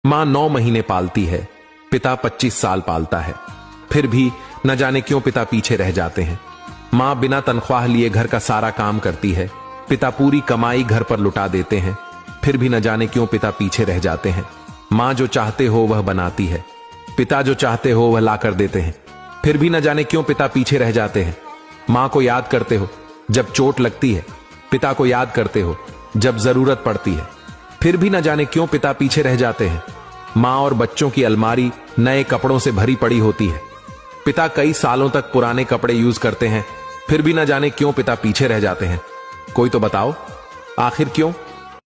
मां 9 महीने पालती है, पिता 25 साल पालता है, फिर भी न जाने क्यों पिता पीछे रह जाते हैं। मां बिना तनख्वाह लिए घर का सारा काम करती है, पिता पूरी कमाई घर पर लुटा देते हैं, फिर भी न जाने क्यों पिता पीछे रह जाते हैं। मां जो चाहते हो वह बनाती है, पिता जो चाहते हो वह ला कर देते हैं, फिर भी न जाने क्यों पिता पीछे रह जाते हैं। मां को याद करते हो जब चोट लगती है, पिता को याद करते हो जब जरूरत पड़ती है, फिर भी न जाने क्यों पिता पीछे रह जाते हैं। मां और बच्चों की अलमारी नए कपड़ों से भरी पड़ी होती है, पिता कई सालों तक पुराने कपड़े यूज करते हैं, फिर भी न जाने क्यों पिता पीछे रह जाते हैं। कोई तो बताओ, आखिर क्यों?